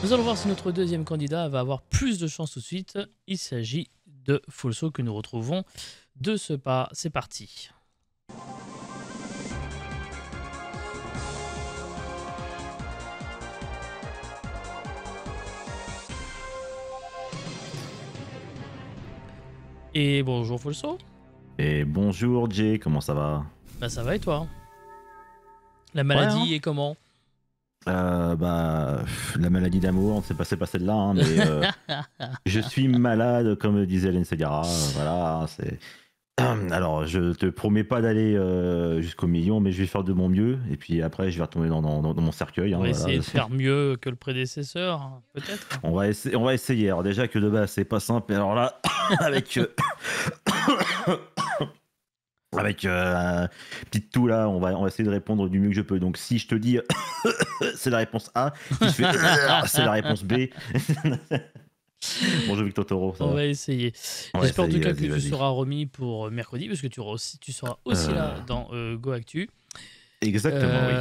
Nous allons voir si notre deuxième candidat va avoir plus de chance tout de suite. Il s'agit de Folso que nous retrouvons de ce pas. C'est parti. Et bonjour Folso. Et bonjour Jay, comment ça va? Bah ça va et toi? La Ouais, hein. maladie est comment? La maladie d'amour, c'est pas celle-là, hein, mais je suis malade, comme disait Hélène Ségara, voilà, c'est... Alors, je te promets pas d'aller jusqu'au million, mais je vais faire de mon mieux, et puis après, je vais retomber dans mon cercueil. On Hein, va voilà. essayer de faire mieux que le prédécesseur, hein, peut-être. On va essayer. Alors déjà que de base, c'est pas simple, et alors là, avec... Avec petite toux là, on va essayer de répondre du mieux que je peux. Donc si je te dis c'est la réponse A, si je fais c'est la réponse B. Bonjour Victor Toro, ça On va? va essayer. Ouais, J'espère en tout cas que tu vas-y. seras remis pour mercredi, parce que tu seras aussi là dans Go Actu. Exactement, oui.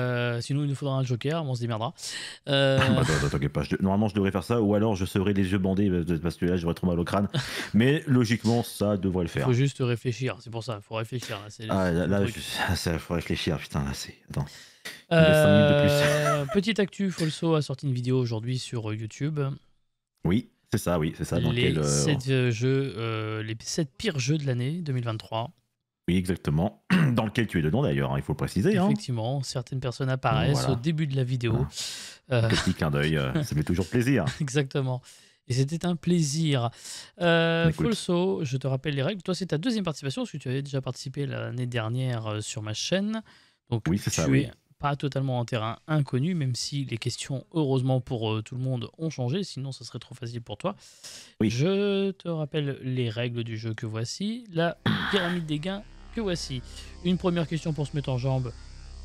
Sinon, il nous faudra un joker, on se démerdera. T'inquiète pas, normalement je devrais faire ça, ou alors je serai les yeux bandés parce que là j'aurais trop mal au crâne. Mais logiquement, ça devrait le Il faire. faut juste réfléchir, c'est pour ça, il faut réfléchir. Là, faut réfléchir, putain, là c'est... Attends, il me reste 5 minutes de plus. Petite actu, Folso a sorti une vidéo aujourd'hui sur YouTube. Oui, c'est ça. Dans Les quel, 7 pires jeux de l'année 2023. Oui, exactement. Dans lequel tu es dedans d'ailleurs, hein, il faut le préciser. Effectivement, certaines personnes apparaissent Voilà. au début de la vidéo. Petit clin d'œil, ça fait toujours plaisir. Exactement. Et c'était un plaisir. Folso, je te rappelle les règles. Toi, c'est ta deuxième participation, parce que tu avais déjà participé l'année dernière sur ma chaîne. Donc, Oui, c'est ça, tu oui. es pas totalement en terrain inconnu, même si les questions, heureusement pour tout le monde, ont changé. Sinon, ça serait trop facile pour toi. Oui. Je te rappelle les règles du jeu que voici. La pyramide des gains que voici. Une première question pour se mettre en jambe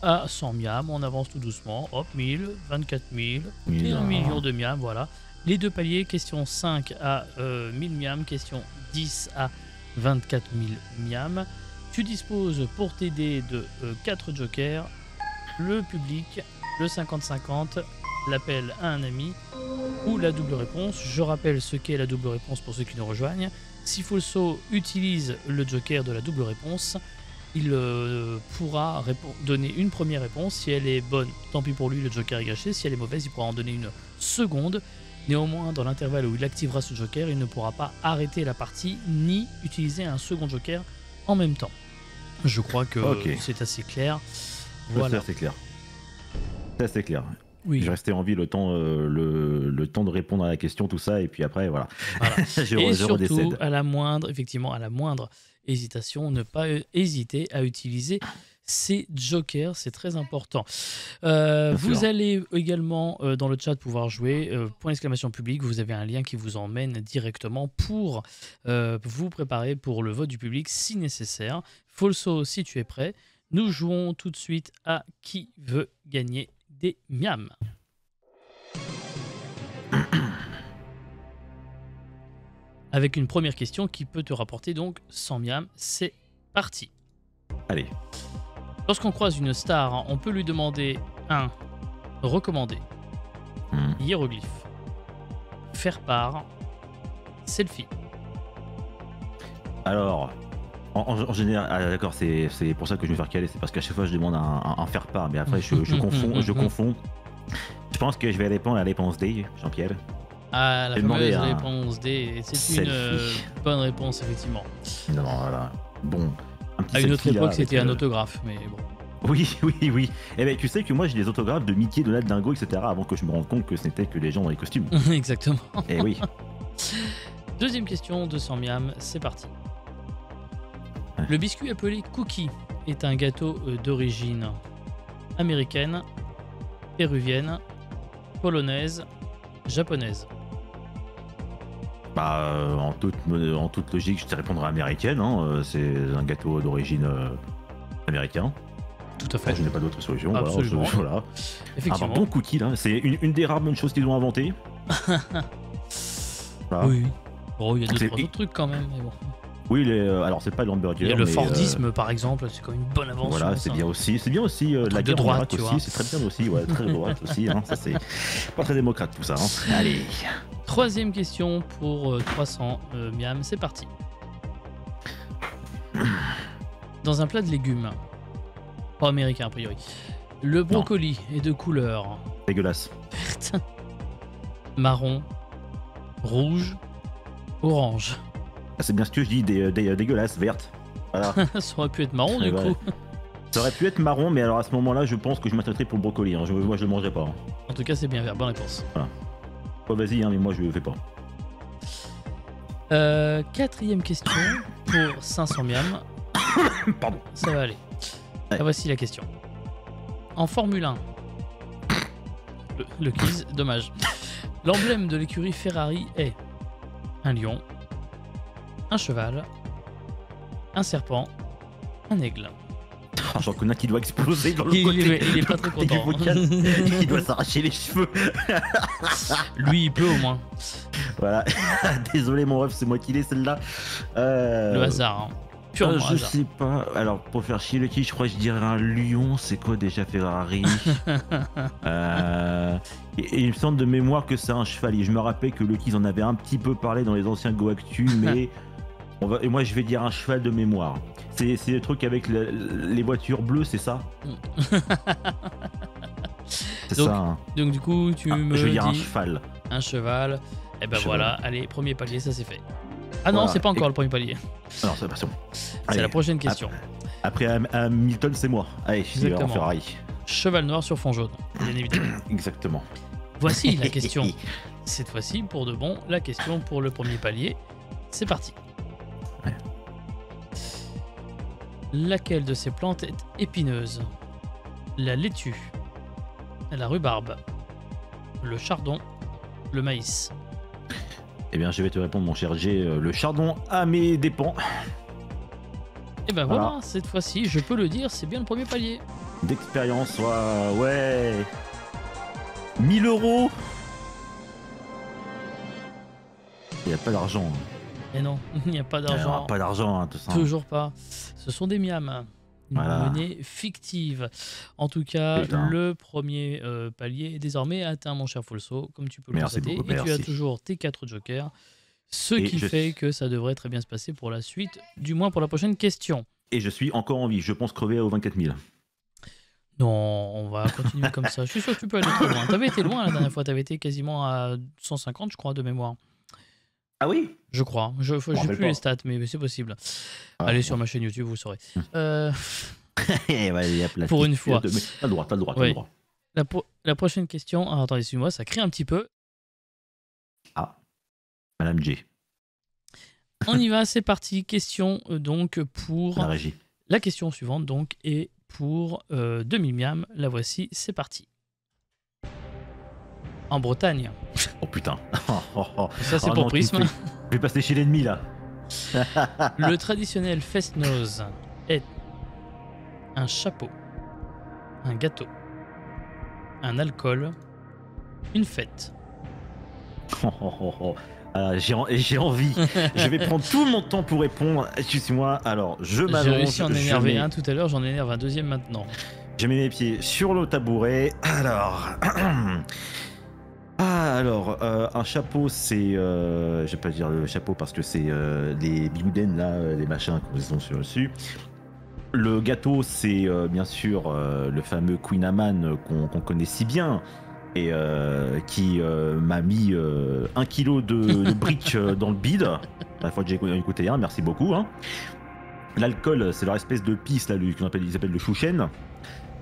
à 100 miams. On avance tout doucement. Hop, 1000, 24 000, et 1 million de miams, voilà. Les deux paliers, question 5 à 1000 miams, question 10 à 24 000 miams. Tu disposes pour t'aider de 4 jokers, le public, le 50-50, l'appel à un ami ou la double réponse. Je rappelle ce qu'est la double réponse pour ceux qui nous rejoignent. Si Folso utilise le joker de la double réponse, il pourra donner une première réponse. Si elle est bonne, tant pis pour lui, le joker est gâché. Si elle est mauvaise, il pourra en donner une seconde. Néanmoins, dans l'intervalle où il activera ce joker, il ne pourra pas arrêter la partie ni utiliser un second joker en même temps. Je crois que c'est assez clair. Voilà. C'est assez clair. Oui. Je restais en vie le temps de répondre à la question, tout ça, et puis après, voilà. Et surtout, à la moindre hésitation, ne pas hésiter à utiliser ces jokers, c'est très important. Vous allez également dans le chat pouvoir jouer, point d'exclamation public, vous avez un lien qui vous emmène directement pour vous préparer pour le vote du public si nécessaire. Folso, si tu es prêt, nous jouons tout de suite à qui veut gagner des miams. Avec une première question qui peut te rapporter donc 100 miams, c'est parti. Allez. Lorsqu'on croise une star, on peut lui demander 1. Recommander. Hiéroglyphe. Faire part. Selfie. Alors, en général, d'accord, c'est pour ça que je vais faire caler, c'est parce qu'à chaque fois je demande un faire part, mais après je confonds. Je pense que je vais répondre à la réponse D, Jean-Pierre. Ah, la fameuse réponse D, c'est une bonne réponse, effectivement. Non, voilà. Bon. À une autre époque, c'était un autographe, mais bon. Oui. Eh ben, tu sais que moi j'ai des autographes de Mickey, Donald, Dingo, etc. avant que je me rende compte que ce n'était que des gens dans les costumes. Exactement. Eh oui. Deuxième question, 200 miams, c'est parti. Le biscuit appelé cookie est un gâteau d'origine américaine, péruvienne, polonaise, japonaise. En toute logique, je te répondrai américaine. Hein. C'est un gâteau d'origine américain. Tout à fait. Je n'ai pas d'autre solution. Absolument. Voilà. Effectivement. Un bon cookie, là. C'est une des rares bonnes choses qu'ils ont inventées. Voilà. Oui. Bon, il y a 2-3 autres trucs quand même. Mais bon. Oui, alors c'est pas l'hamburger. Il y a le mais, Fordisme par exemple, c'est quand même une bonne invention. Voilà, c'est ça. bien aussi. C'est bien aussi la truc de guerre en droite, Irak tu aussi. vois. C'est très bien aussi. Ouais, très de droite aussi. Hein. Ça, c'est pas très démocrate tout ça. Hein. Allez. Troisième question pour 300 miam, c'est parti. Dans un plat de légumes, pas américain a priori, le brocoli est de couleur Dégueulasse. verte, marron, rouge, orange. Ah, c'est bien ce que je dis, dégueulasse, verte. Voilà. Ça aurait pu être marron du Ouais. coup. Ça aurait pu être marron, mais alors à ce moment-là, je pense que je m'intéresserais pour le brocoli. Hein. Moi, je le mangerai pas. Hein. En tout cas, c'est bien vert, bonne réponse. Oh, vas-y, hein, mais moi, je le fais pas. Quatrième question pour 500 miam. Pardon. Ça va aller. Ouais. Ah, voici la question. En Formule 1, le quiz, dommage. L'emblème de l'écurie Ferrari est un lion, un cheval, un serpent, un aigle. Ah, j'en connais un qui doit exploser dans le Il côté. est pas très côté du content. vocal. Il doit s'arracher les cheveux. Lui, il peut au moins. Voilà. Désolé, mon ref, c'est moi qui l'ai celle-là. Le hasard. Hein. Purement je hasard. sais pas. Alors, pour faire chier le qui, je crois que je dirais un lion. C'est quoi déjà Ferrari et il me semble de mémoire que c'est un chevalier. Je me rappelle que le Keys en avait un petit peu parlé dans les anciens Go Actu, mais et moi je vais dire un cheval de mémoire. C'est le truc avec les voitures bleues, c'est ça C'est Donc, ça. Hein. Donc du coup, tu me Je vais dire un dis cheval. un cheval. Et ben Cheval. voilà, allez, premier palier, ça c'est fait. Ah non, Voilà. c'est pas encore le premier palier. Non, c'est pas ça. C'est la prochaine question. Après Hamilton, c'est moi. Allez, je dirais en Exactement. Ferrari. Cheval noir sur fond jaune, bien évidemment. Exactement. Voici la question. Cette fois-ci, pour de bon, la question pour le premier palier. C'est parti. Ouais. Laquelle de ces plantes est épineuse? La laitue, la rhubarbe, le chardon, le maïs. Eh bien, je vais te répondre, mon cher G. Le chardon à mes dépens. Et ben Voilà. voilà, cette fois-ci, je peux le dire, c'est bien le premier palier. D'expérience, ouais. 1000 €. Il n'y a pas d'argent. Et non, il n'y a pas Il n'y aura d'argent. pas d'argent, hein, tout ça. Toujours pas. Ce sont des miams. Une Voilà. monnaie fictive. En tout cas, Putain. le premier palier est désormais atteint, mon cher Folso, comme tu peux le Merci constater. beaucoup, Et tu as merci. toujours tes 4 jokers. Ce Et qui je fait suis- que ça devrait très bien se passer pour la suite, du moins pour la prochaine question. Et je suis encore en vie. Je pense crever aux 24 000. Non, on va continuer comme ça. Je suis sûr que tu peux aller très loin. T'avais été loin la dernière fois, t'avais été quasiment à 150, je crois, de mémoire. Ah oui. Je crois. Je m'en n'ai rappelle plus pas. les stats, mais c'est possible. Ah, Allez bon. sur ma chaîne YouTube, vous saurez. Ouais, y a Pour une fois. Mais t'as le droit, t'as le droit, t'as Oui. le droit. La prochaine question. Ah, attendez, excuse-moi, ça crie un petit peu. Ah, Madame G, On y va, c'est parti. Question donc pour la régie. la question suivante donc et pour 2000 miam. La voici, c'est parti. En Bretagne, Oh putain. ça c'est Oh pour non, tu me Prisme. fais- Je vais passer chez l'ennemi là. Le traditionnel fest-noz est un chapeau, un gâteau, un alcool, une fête. J'ai envie. Je vais prendre tout mon temps pour répondre. Excuse-moi. Alors, je J'ai m'allonge. réussi à en je énerver mets- un tout à l'heure, j'en énerve un deuxième maintenant. Je mets mes pieds sur le tabouret. Alors. Un chapeau, c'est. Je vais pas dire le chapeau parce que c'est les bigouden là, les machins qu'on sont sur dessus. Le gâteau, c'est bien sûr le fameux Queen Amman qu'on connaît si bien et qui m'a mis 1 kilo de briques dans le bide. La fois que j'ai écouté un, merci beaucoup. Hein. L'alcool, c'est leur espèce de pisse là, ils appellent le chouchen.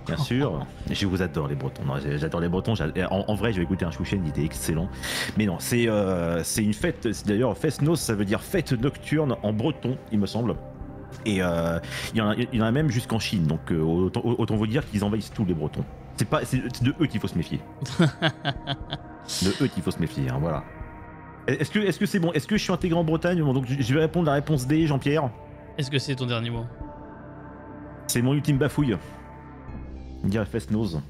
Bien sûr, je vous adore les Bretons. Non, j'adore les Bretons. En vrai, j'ai écouté un chouchen, il était excellent. Mais non, c'est une fête. D'ailleurs, fest-noz, ça veut dire fête nocturne en breton, il me semble. Et il y en a même jusqu'en Chine. Donc autant vous dire qu'ils envahissent tous les Bretons. C'est de eux qu'il faut se méfier. De eux qu'il faut se méfier. Hein, voilà. Est-ce que c'est bon? Est-ce que je suis intégré en Bretagne? Bon, donc je vais répondre la réponse D, Jean-Pierre. Est-ce que c'est ton dernier mot? C'est mon ultime bafouille. Dire fest-noz.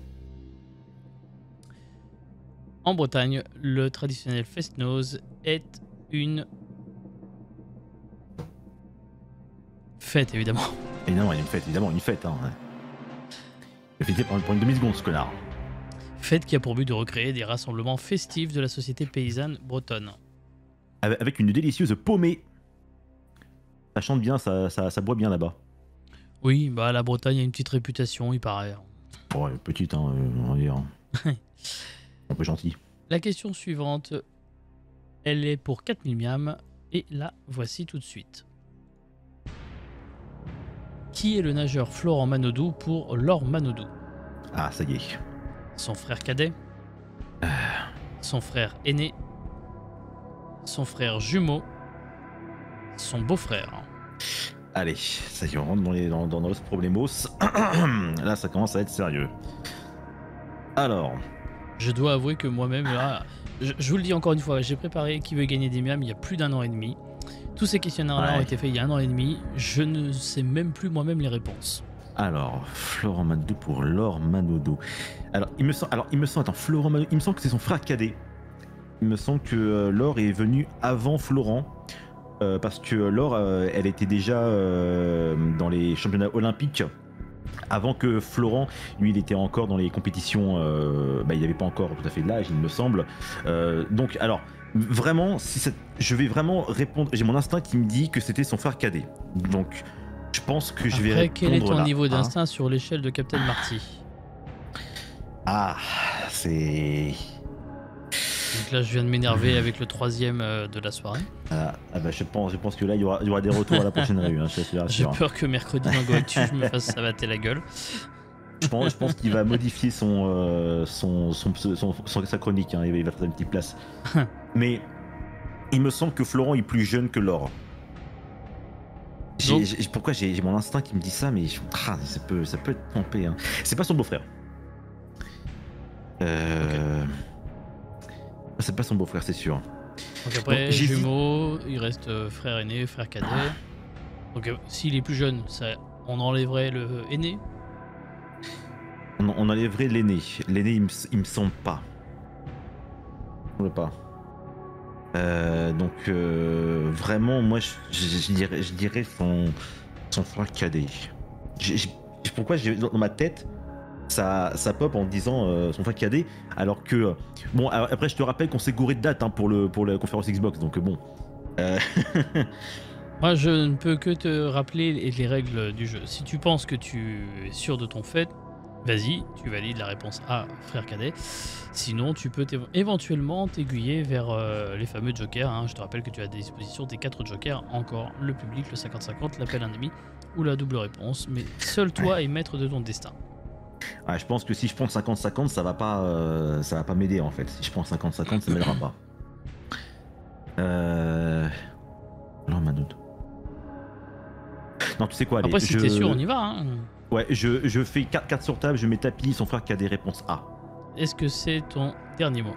En Bretagne, le traditionnel fest-noz est une fête, évidemment. Évidemment, il y a une fête, évidemment, une fête. Hein, ouais. Il a fêté pour une demi-seconde, ce connard. Fête qui a pour but de recréer des rassemblements festifs de la société paysanne bretonne. Avec une délicieuse paumée. Ça chante bien, ça boit bien là-bas. Oui, bah la Bretagne a une petite réputation, il paraît. Ouais, petite, hein, on va dire. Un peu gentil. La question suivante, elle est pour 4000 miams, et la voici tout de suite. Qui est le nageur Florent Manodou pour Laure Manodou? Ah, ça y est. Son frère cadet, son frère aîné, son frère jumeau, son beau-frère. Allez, ça y est, on rentre dans nos problemos. Là, ça commence à être sérieux. Alors, Je dois avouer que moi-même, là, je vous le dis encore une fois, j'ai préparé Qui veut gagner des miams il y a plus d'1 an et demi. Tous ces questionnaires-là Ouais. ont été faits il y a 1 an et demi. Je ne sais même plus moi-même les réponses. alors, Florent Manodou pour Laure Manodou. Alors, il me semble, attends, Florent Manodou, il me semble que c'est son frère cadet. Il me semble que Laure est venue avant Florent. Parce que Laure, elle était déjà dans les championnats olympiques avant que Florent, lui, il était encore dans les compétitions. Il n'avait pas encore tout à fait de l'âge, il me semble. Donc, alors, vraiment, je vais vraiment répondre. J'ai mon instinct qui me dit que c'était son frère cadet. Donc, je pense que je vais Après, répondre. quel est ton là, niveau hein. d'instinct sur l'échelle de Captain Marty? Ah, c'est. Donc là, je viens de m'énerver avec le 3e de la soirée. Je pense que là, il y aura des retours à la prochaine réu. Hein, je te J'ai rassure. peur que mercredi dans GoActu, je me fasse savater la gueule. Je pense qu'il va modifier sa chronique. Hein, il va faire une petite place. Mais il me semble que Florent est plus jeune que Laure. Pourquoi j'ai mon instinct qui me dit ça, mais ça peut être trompé. Hein. C'est pas son beau-frère. C'est pas son beau-frère, c'est sûr. Donc après, Donc, j'hésite. jumeaux, il reste frère aîné, frère cadet. Donc s'il est plus jeune, on enlèverait le aîné. On enlèverait l'aîné. L'aîné, il me semble pas. Il me semble pas. Donc vraiment, moi, je dirais son frère cadet. Pourquoi dans ma tête ça pop en disant son frère cadet, alors que bon, après je te rappelle qu'on s'est gouré de date hein, pour la conférence Xbox, donc bon. Moi, je ne peux que te rappeler les règles du jeu. Si tu penses que tu es sûr de ton fait, vas-y, tu valides la réponse A, frère cadet. Sinon, tu peux éventuellement t'aiguiller vers les fameux jokers. Hein. Je te rappelle que tu as à disposition tes 4 jokers, encore le public, le 50-50, l'appel ennemi ou la double réponse. Mais seul toi est maître de ton destin. Ouais, je pense que si je prends 50-50, ça va pas m'aider en fait. Si je prends 50-50, ça m'aidera pas. Non, Manodou. Non, tu sais quoi, allez. Après, si t'es sûr, on y va. Hein. Ouais, je fais 4 sur table, je mets tapis, son frère qui a des réponses A. Est-ce que c'est ton dernier mot?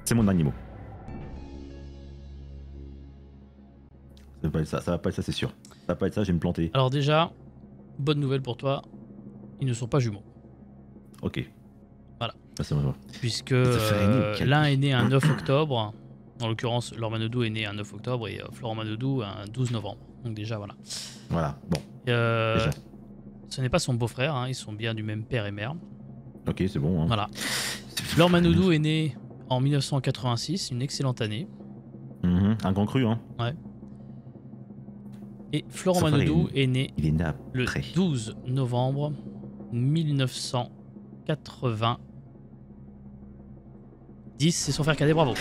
C'est mon dernier mot. Ça va pas être ça, c'est sûr. Ça va pas être ça, je vais me planter. Alors déjà, bonne nouvelle pour toi, ils ne sont pas jumeaux. Ok. Voilà. C'est vrai. Puisque l'un est né un 9 octobre, en l'occurrence, Laure Manodou est né un 9 octobre et Florent Manodou un 12 novembre. Donc déjà, voilà. Voilà, bon. Déjà. Ce n'est pas son beau-frère, hein, ils sont bien du même père et mère. Ok, c'est bon. Hein. Voilà. Laure Manodou est né en 1986, une excellente année. Un grand cru, hein. Ouais. Et Florent Manodou est né le 12 novembre 1990. C'est son frère cadet, bravo.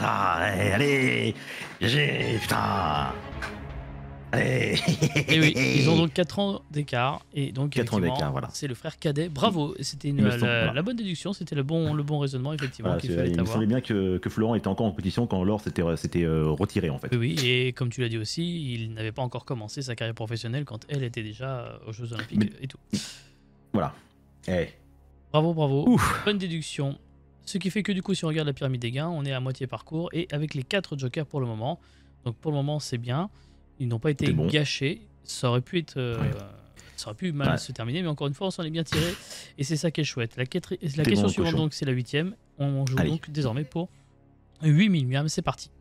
Allez, putain. Allez. Et oui, ils ont donc 4 ans d'écart. Et donc, 4 ans d'écart, voilà. C'est le frère cadet. Bravo, c'était la bonne déduction, c'était le bon raisonnement, effectivement, qu'il fallait avoir. Il me semblait bien que Florent était encore en compétition quand Laure s'était retiré, en fait. Oui, et comme tu l'as dit aussi, il n'avait pas encore commencé sa carrière professionnelle quand elle était déjà aux Jeux Olympiques et tout. Voilà. Bravo. Ouf. Bonne déduction. Ce qui fait que du coup, si on regarde la pyramide des gains, on est à moitié parcours et avec les 4 jokers pour le moment. Donc pour le moment, c'est bien. Ils n'ont pas été gâchés. Ça aurait pu être, ça aurait pu mal se terminer, mais encore une fois, on s'en est bien tiré et c'est ça qui est chouette. La question suivante, donc, c'est la 8e. On joue donc désormais pour 8000 miams. C'est parti.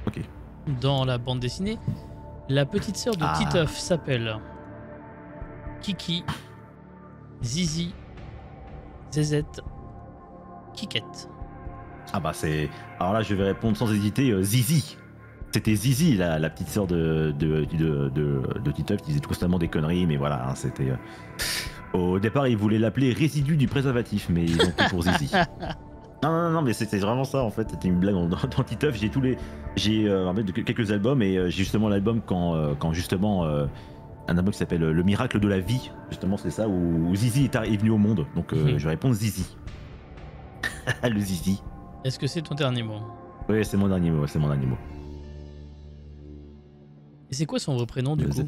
Ok. dans la bande dessinée, la petite sœur de Titeuf s'appelle Kiki, Zizi, Zezette, Kikette. Ah bah c'est... Alors là, je vais répondre sans hésiter, Zizi. C'était Zizi, la petite sœur de Titeuf, qui disait constamment des conneries, mais voilà, hein, c'était... Au départ, ils voulaient l'appeler résidu du préservatif, mais ils ont pris pour Zizi. Non, mais c'était vraiment ça, en fait, c'était une blague dans Titeuf. J'ai en fait, quelques albums, et j'ai justement l'album quand justement... un album qui s'appelle Le miracle de la vie, justement, c'est ça, où Zizi est venu au monde, donc je vais répondre Zizi. Le Zizi. Est-ce que c'est ton dernier mot? Oui, c'est mon dernier mot, Et c'est quoi son vrai prénom du coup?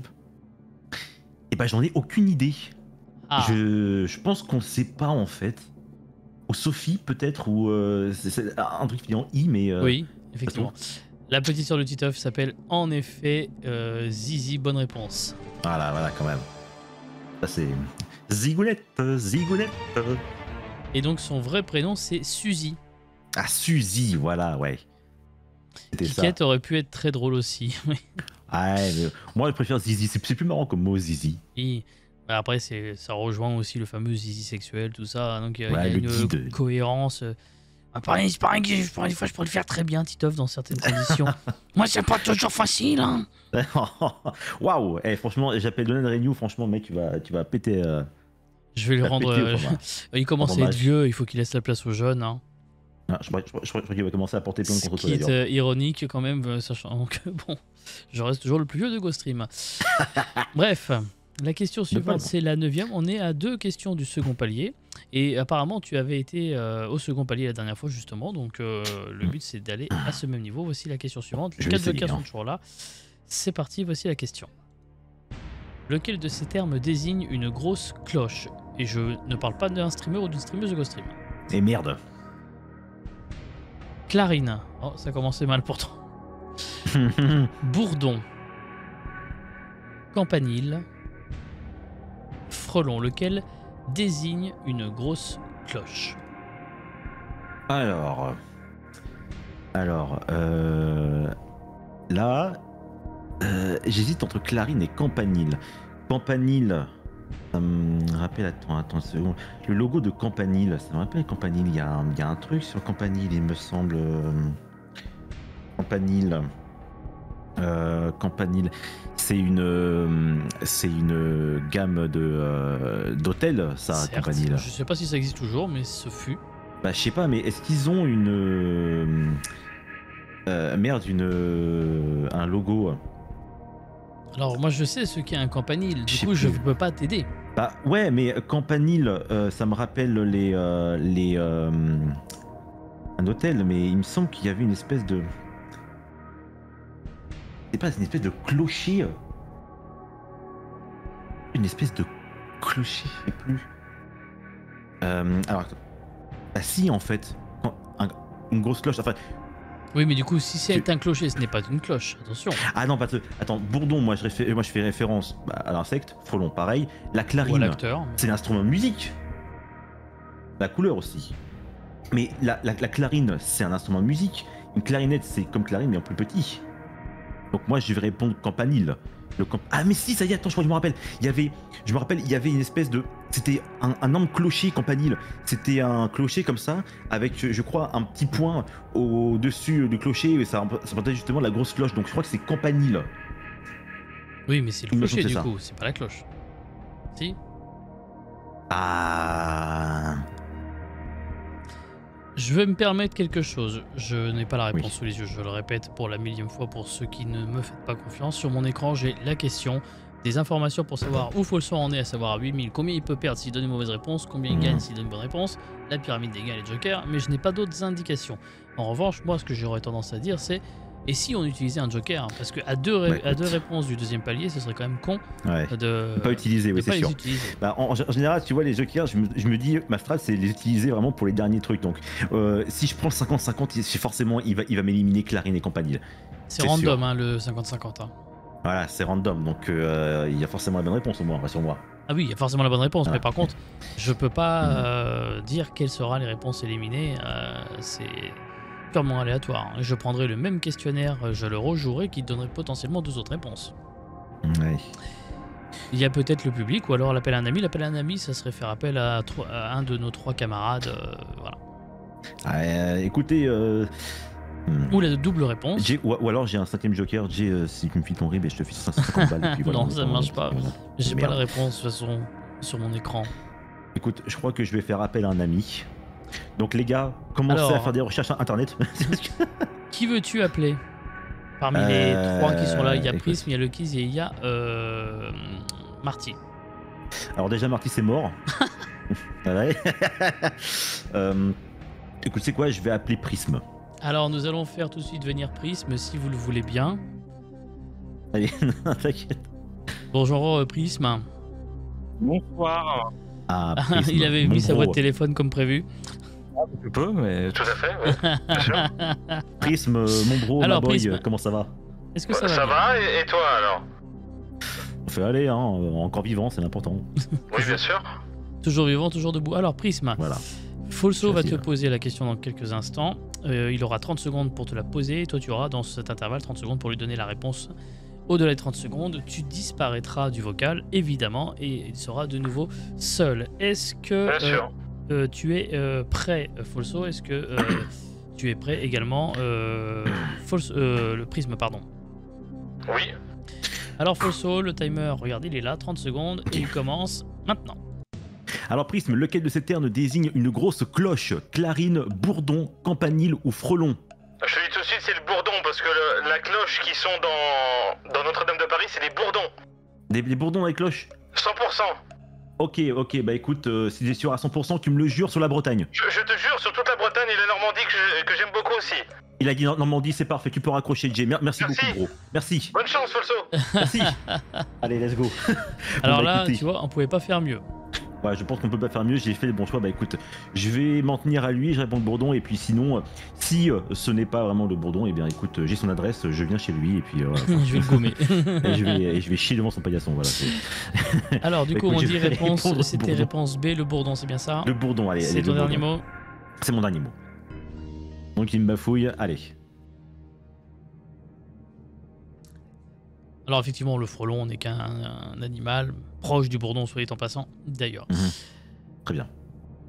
Eh ben j'en ai aucune idée. Ah. Je pense qu'on sait pas en fait. Ou Sophie peut-être, ou c'est un truc qui finit en I, mais... Oui, effectivement. La petite sœur de Titeuf s'appelle en effet Zizi, bonne réponse. Voilà quand même. Ça c'est... Zigounette. Et donc son vrai prénom c'est Suzy. Ah, Suzy, voilà, ouais. Kikette aurait pu être très drôle aussi. Ouais, mais moi je préfère Zizi, c'est plus marrant comme mot Zizi. Et après ça rejoint aussi le fameux Zizi sexuel, tout ça, donc il y a une cohérence. Pareil, des fois je pourrais le faire très bien Titeuf dans certaines conditions. Moi c'est pas toujours facile hein. Waouh, franchement j'appelle Donald Renew, franchement mec tu vas péter. Je vais le rendre. Il commence à être vieux, il faut qu'il laisse la place aux jeunes. Hein. Ah, je crois qu'il va commencer à porter plainte contre toi. Ce qui est ironique quand même, sachant que bon, je reste toujours le plus vieux de Ghost Stream. Bref, la question suivante, c'est la 9e. On est à 2 questions du second palier. Et apparemment, tu avais été au second palier la dernière fois, justement. Donc, le but, c'est d'aller à ce même niveau. Voici la question suivante. Les 4 jokers sont toujours là. C'est parti, voici la question. Lequel de ces termes désigne une grosse cloche? Et je ne parle pas d'un streamer ou d'une streameuse de Ghost Stream. Et merde. Clarine. Oh, ça commençait mal pourtant. Bourdon. Campanile. Frelon. Lequel désigne une grosse cloche? Alors, là, j'hésite entre Clarine et Campanile. Campanile, ça me rappelle, attends une seconde, le logo de Campanile, ça me rappelle Campanile, il y a un truc sur Campanile, il me semble. Campanile, c'est une gamme d'hôtels, ça, certes, Campanile. Je sais pas si ça existe toujours, mais ce fut. Bah, je sais pas, mais est-ce qu'ils ont un logo? Alors moi je sais ce qu'est un campanile, du coup je ne peux pas t'aider. Bah ouais, mais campanile, ça me rappelle un hôtel, mais il me semble qu'il y avait une espèce de... C'est pas une espèce de clocher. Une espèce de clocher, je sais plus. Alors, bah si en fait, une grosse cloche, enfin... Oui, mais du coup, si c'est un clocher, ce n'est pas une cloche, attention. Ah non, attends, bourdon, moi je fais référence à l'insecte, frelon pareil. La clarine, c'est l'instrument de musique. La couleur aussi. Mais la clarine, c'est un instrument de musique. Une clarinette, c'est comme clarine, mais en plus petit. Donc moi, je vais répondre campanile. Ah mais si, ça y est, attends, je me rappelle. Il y avait une espèce de... C'était un énorme clocher campanile. C'était un clocher comme ça, avec, je crois, un petit point au-dessus du clocher, et ça représentait justement la grosse cloche. Donc je crois que c'est campanile. Oui, mais c'est le clocher du coup, c'est pas la cloche. Si? Ah... Je vais me permettre quelque chose. Je n'ai pas la réponse sous les yeux, je le répète pour la 1000e fois pour ceux qui ne me faites pas confiance. Sur mon écran, j'ai la question, des informations pour savoir où Folsom en est, à savoir à 8000, combien il peut perdre s'il donne une mauvaise réponse, combien il gagne s'il donne une bonne réponse, la pyramide des gains et les jokers, mais je n'ai pas d'autres indications. En revanche, moi, ce que j'aurais tendance à dire, c'est et si on utilisait un joker, hein, parce qu'à deux réponses du deuxième palier, ce serait quand même con de pas utiliser, oui, c'est sûr. Bah, en général, tu vois, les jokers, je me dis, ma strat, c'est les utiliser vraiment pour les derniers trucs. Donc, si je prends le 50-50, forcément, il va m'éliminer Clarine et compagnie. C'est random, hein, le 50-50. Hein. Voilà, c'est random, donc il y a forcément la bonne réponse au moins, rassure-moi. Ah oui, il y a forcément la bonne réponse, mais par contre, je peux pas dire quelles seront les réponses éliminées. purement aléatoire. Je prendrai le même questionnaire, je le rejouerai, qui donnerait potentiellement 2 autres réponses. Ouais. Il y a peut-être le public, ou alors l'appel à un ami. L'appel à un ami, ça serait faire appel à un de nos 3 camarades. Voilà. Écoutez, Ou la double réponse. ou alors j'ai un 5ème joker. Si tu me files ton RIB, je te file 150 balles. Et puis voilà, Non, ça marche pas. voilà. J'ai pas Merde. la réponse de toute façon sur mon écran. Écoute, je crois que je vais faire appel à un ami. Donc les gars, commencez Alors, à faire des recherches sur internet. Qui veux-tu appeler? Parmi les 3 qui sont là, il y a écoute. Prism, il y a Lucky's et il y a Marty. Alors déjà Marty c'est mort. Ouais. Écoute, c'est quoi? Je vais appeler Prism. Alors nous allons faire tout de suite venir Prism si vous le voulez bien. Allez, t'inquiète. Bonjour Prism. Bonsoir. Ah, Prism, Il avait mon mis sa voix de bro. téléphone comme prévu. Un peu, mais tout à fait. Ouais. Bien sûr. Prism, mon bro, Alors, ma boy, Prism. comment ça va? Est-ce que ça va Ça bien? va et toi alors? On fait aller, hein, encore vivant, c'est l'important. Oui, bien sûr. Toujours vivant, toujours debout. Alors Prism, Voilà. Folso va te Choisir. poser la question dans quelques instants. Il aura 30 secondes pour te la poser et toi tu auras dans cet intervalle 30 secondes pour lui donner la réponse. Au-delà des 30 secondes, tu disparaîtras du vocal, évidemment, et il sera de nouveau seul. Est-ce que Bien sûr. tu es prêt, Folso? Est-ce que tu es prêt également, le Prisme, pardon. Oui. Alors Folso, le timer, regarde, il est là, 30 secondes, et il commence maintenant. Alors Prism, lequel de ces termes désigne une grosse cloche? Clarine, bourdon, campanile ou frelon? Je te dis tout de suite, c'est le bourdon parce que la cloche qui sont dans Notre-Dame de Paris, c'est des bourdons. Des bourdons dans les cloches? 100%. Ok, bah écoute, si t'es sûr à 100%, tu me le jures sur la Bretagne. Je te jure, sur toute la Bretagne et la Normandie que j'aime beaucoup aussi. Il a dit Normandie, c'est parfait, tu peux raccrocher, Jay. Merci Merci. beaucoup, gros. Merci, Bonne chance, Folso. merci. Allez, let's go. Alors Bon, bah, là, écoutez, tu vois, on pouvait pas faire mieux. ouais, je pense qu'on peut pas faire mieux, j'ai fait les bons choix. Bah écoute, je vais m'en tenir à lui, je réponds le bourdon, et puis sinon, si ce n'est pas vraiment le bourdon, et bien écoute, j'ai son adresse, je viens chez lui, et puis voilà. Je vais le gommer. et je vais chier devant son paillasson, voilà. Alors du Bah, coup, écoute, on je dit vais réponse, répondre au c'était bourdon. réponse B, le bourdon, c'est bien ça? Le bourdon, allez. C'est allez, ton le dernier bourdon. mot? C'est mon dernier mot. Donc il me bafouille, allez. Alors effectivement, le frelon n'est qu'un animal proche du bourdon, soit dit en passant, d'ailleurs. Très bien.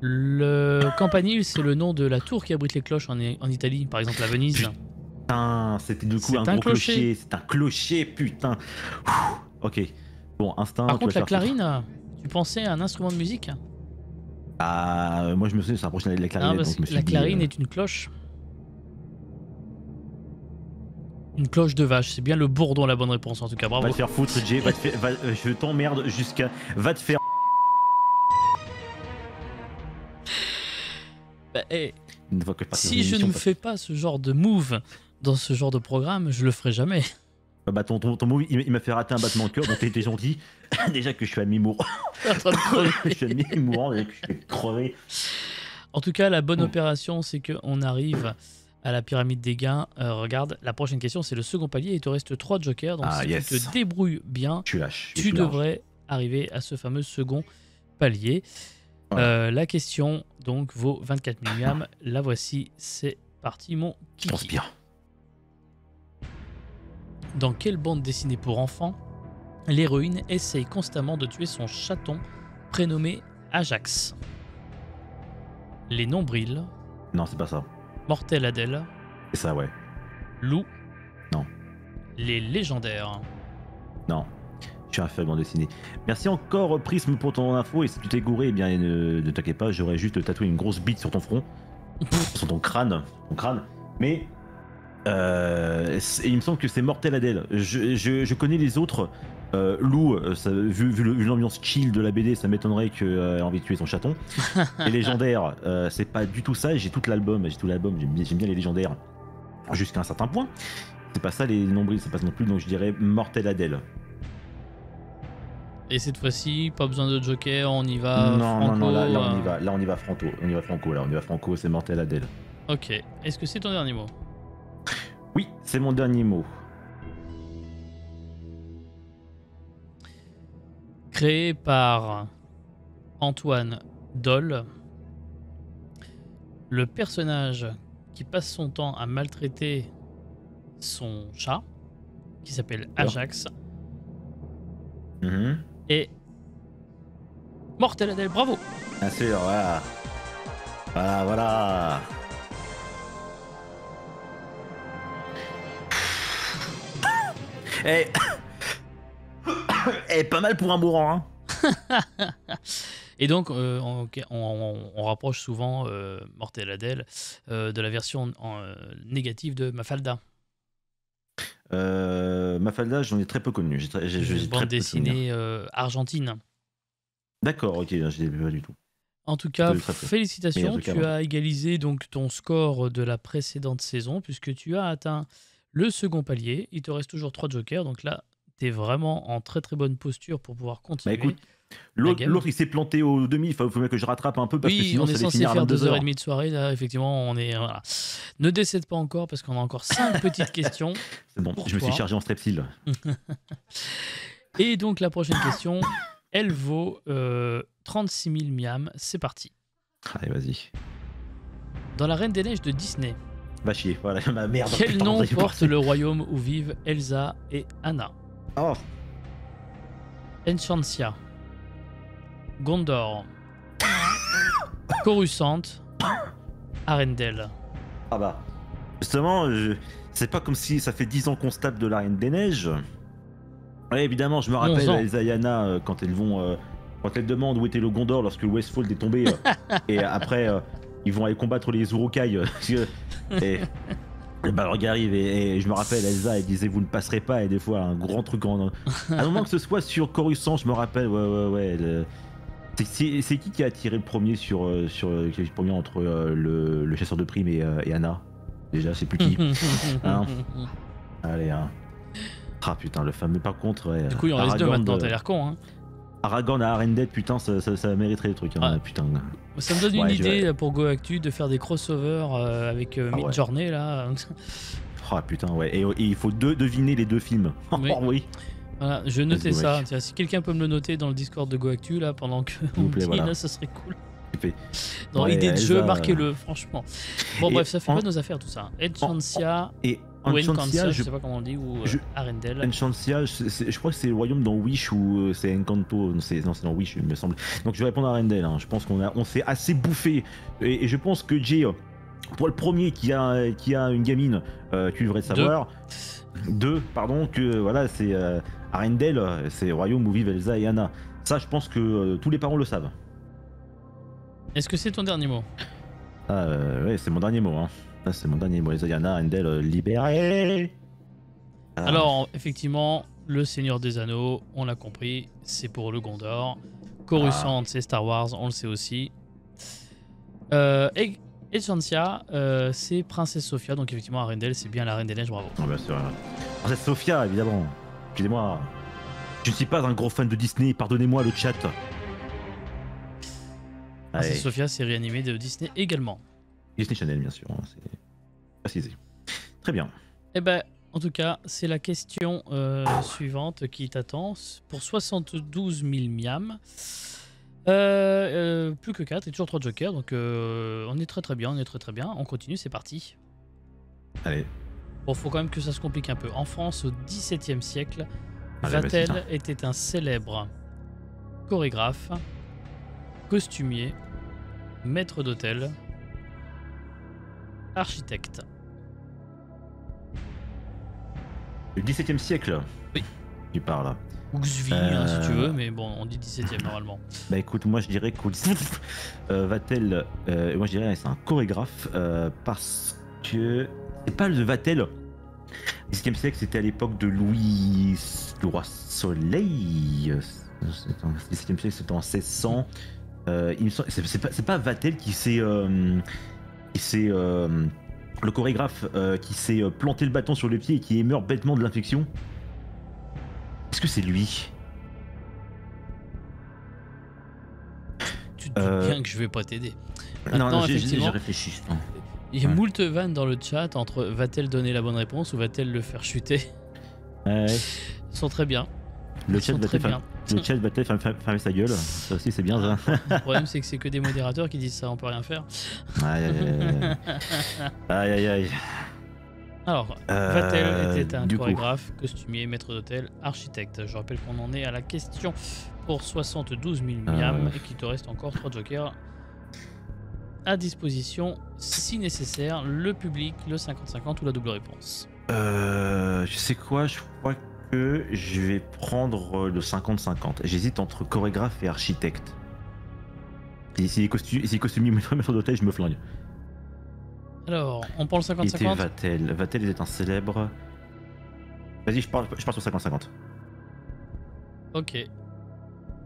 Le campanile, c'est le nom de la tour qui abrite les cloches en Italie, par exemple à Venise. Putain, c'était du coup C'est un un gros clocher. clocher. C'est un clocher, putain. Ouh, ok. Bon, instinct. Par tu contre, vas la te faire foutre. clarine, tu pensais à un instrument de musique? Ah, moi je me souviens, c'est rapproché de la Non, clarinette. parce donc je me que suis la dit, clarine est une cloche. Une cloche de vache, c'est bien le bourdon la bonne réponse en tout cas, bravo. Va te faire foutre, Jay. Je t'emmerde jusqu'à. Va te faire. Bah, eh, Une fois que je passe si je ne me fais pas ce genre de move dans ce genre de programme, je le ferai jamais. Bah, ton move, il m'a fait rater un battement de cœur, donc t'as été gentil. Déjà que je suis à mi-mourant. En train de crever. Je suis à mi-mourant, déjà que je vais crever. En tout cas, la bonne opération, c'est qu'on arrive à la pyramide des gains. Regarde, la prochaine question, c'est le second palier. Il te reste 3 jokers. Donc, Ah, si yes. tu te débrouilles bien, Je suis lâche. je tu suis large. devrais arriver à ce fameux second palier. Voilà. La question, donc, vaut 24 000 yams. La voici. C'est parti, mon Je kiki. transpire. Dans quelle bande dessinée pour enfants l'héroïne essaye constamment de tuer son chaton prénommé Ajax? Les nombrils, Non, c'est pas ça. Mortel Adèle, C'est ça, ouais. Lou. Non. Les légendaires. Non. Je suis un faible en dessiné. Merci encore Prism pour ton info. Et si tu t'es gouré, eh bien ne t'inquiète pas, j'aurais juste tatoué une grosse bite sur ton front. Sur ton crâne. Mais il me semble que c'est Mortel Adèle. Je connais les autres. Lou, vu l'ambiance chill de la BD, ça m'étonnerait qu'elle ait envie de tuer son chaton. Les légendaires, c'est pas du tout ça. J'ai tout l'album, j'aime bien les légendaires jusqu'à un certain point. C'est pas ça les nombrils, c'est pas ça non plus. Donc je dirais Mortel Adèle. Et cette fois-ci, pas besoin de joker, on y va. Non, là franco, on y va. Là on y va franco. On y va franco, c'est Mortel Adèle. Ok. Est-ce que c'est ton dernier mot? Oui, c'est mon dernier mot. Créé par Antoine Doll, le personnage qui passe son temps à maltraiter son chat, qui s'appelle Ajax, et Mortel Adèle, bravo. Bien sûr, voilà. Voilà. Eh, pas mal pour un mourant, hein. Et donc, on rapproche souvent Mortel Adèle de la version négative de Mafalda. Mafalda, j'en ai très peu connu. Une bande dessinée argentine. D'accord, ok, je l'ai pas du tout. En tout cas, félicitations, tu as égalisé donc ton score de la précédente saison puisque tu as atteint le second palier. Il te reste toujours 3 jokers, donc là, tu es vraiment en très très bonne posture pour pouvoir continuer. Bah écoute, l'autre il s'est planté au demi, il faut bien que je rattrape un peu parce que sinon on est ça censé finir faire à 2h30 de soirée, là effectivement on est... Voilà. Ne décède pas encore parce qu'on a encore 5 petites questions. C'est bon, je me suis chargé en strepsil. Et donc la prochaine question, elle vaut 36 000 miam, c'est parti. Allez, vas-y. Dans la Reine des Neiges de Disney, va chier, voilà ma merde. Quel nom porte le royaume où vivent Elsa et Anna? Oh. Enchantia, Gondor, Coruscant, Arendelle. Ah bah, justement, c'est pas comme si ça fait 10 ans qu'on se tape de la Reine des Neiges. Ouais, évidemment, je me rappelle Elsa et Anna quand elles vont... quand elles demandent où était le Gondor lorsque le Westfold est tombé, et après ils vont aller combattre les Urukai, et Balrog arrive et je me rappelle Elsa elle disait vous ne passerez pas, et des fois un grand truc à un moment que ce soit sur Coruscant, je me rappelle c'est qui a tiré le premier le premier entre le chasseur de primes et Anna, déjà c'est plus qui hein. Allez hein. Ah putain le fameux par contre du coup il en reste 2 maintenant, t'as l'air con hein. Aragorn à Arendelle, putain, ça mériterait des trucs, hein, putain. Ça me donne une idée pour GoActu de faire des crossovers avec Midjourney, là. Oh putain, ouais, et il faut deviner les 2 films. Oui. Oh, oui. Voilà, je notais ça. Tiens, si quelqu'un peut me le noter dans le Discord de GoActu, là, pendant que on me dit, là, ça serait cool. Dans l'idée de jeu, marquez-le, franchement. Bon, bref, ça fait pas nos affaires, tout ça. Enchantia... Ou Enchantia, je sais pas comment on dit, ou Arendelle. Enchantia, je crois que c'est le royaume dans Wish ou c'est Encanto, non c'est dans Wish il me semble. Donc je vais répondre à Arendelle, hein. Je pense qu'on s'est assez bouffé, et je pense que Jay, pour le premier qui a une gamine, tu devrais savoir, pardon, que voilà c'est Arendelle, c'est le royaume où vivent Elsa et Anna. Ça je pense que tous les parents le savent. Est-ce que c'est ton dernier mot? Ouais, c'est mon dernier mot, hein. Ah, c'est mon dernier mot, les Ayana, Arendelle, libéré. Alors, effectivement, le Seigneur des Anneaux, on l'a compris, c'est pour le Gondor. Coruscant, c'est Star Wars, on le sait aussi. Et Enchantia, c'est Princesse Sophia, donc effectivement, Arendelle, c'est bien la Reine des Neiges, bravo. Ah bah, c'est vrai. Princesse Sophia, évidemment. Excusez-moi, je ne suis pas un gros fan de Disney, pardonnez-moi le chat. Princesse Sophia, série animée de Disney également. Disney Channel, bien sûr, hein, c'est précisé. Très bien. Eh ben, en tout cas, c'est la question suivante qui t'attend pour 72 000 miam. Plus que 4 et toujours 3 jokers, donc on est très bien, On continue, c'est parti. Allez. Bon, faut quand même que ça se complique un peu. En France, au XVIIe siècle, Vatel était un célèbre chorégraphe, costumier, maître d'hôtel, architecte. Le XVIIe siècle. Oui. Tu parles. Ou Xvi, si tu veux, mais bon, on dit 17e normalement. Bah écoute, moi je dirais que Vatel, moi je dirais c'est un chorégraphe parce que c'est pas le Vatel. Le XVIIe siècle, c'était à l'époque de Louis le roi Soleil. Le XVIIe siècle, c'était en 1600. C'est pas Vatel qui s'est le chorégraphe qui s'est planté le bâton sur le pied et qui meurt bêtement de l'infection. Est-ce que c'est lui? Tu te dis bien que je vais pas t'aider. Non, j'ai réfléchi. Il y a moult vannes dans le chat entre va-t-elle donner la bonne réponse ou va-t-elle le faire chuter. Ils sont très bien. Le Ils chat sont va très te bien. le chat va te fermer sa gueule. Ça aussi, c'est bien ça. Le problème, c'est que c'est que des modérateurs qui disent ça, on peut rien faire. Aïe aïe aïe. Aïe aïe aïe. Alors, Vatel était un du coup. chorégraphe, costumier, maître d'hôtel, architecte. Je rappelle qu'on en est à la question pour 72 000 miams et qu'il te reste encore 3 jokers à disposition si nécessaire, le public, le 50-50 ou la double réponse. Je sais quoi, je crois que je vais prendre le 50-50. J'hésite entre chorégraphe et architecte. Si les costumiers maître d'hôtel, je me flingue. Alors, on prend le Il était 50-50. Vatel. Vatel était un célèbre. Vas-y, je pars sur 50-50. Ok.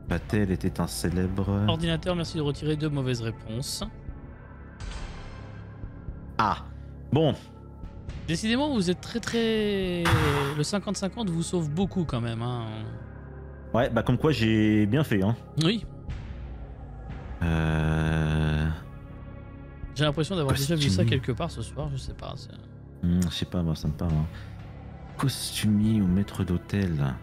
Vatel était un célèbre. Ordinateur, merci de retirer 2 mauvaises réponses. Ah, bon. Décidément, vous êtes très... Le 50-50 vous sauve beaucoup quand même. Hein. Ouais, bah comme quoi j'ai bien fait, hein. Oui, j'ai l'impression d'avoir déjà vu ça Costumier. quelque part ce soir, je sais pas. Je sais pas, moi ça me parle. Hein. Costumier ou maître d'hôtel.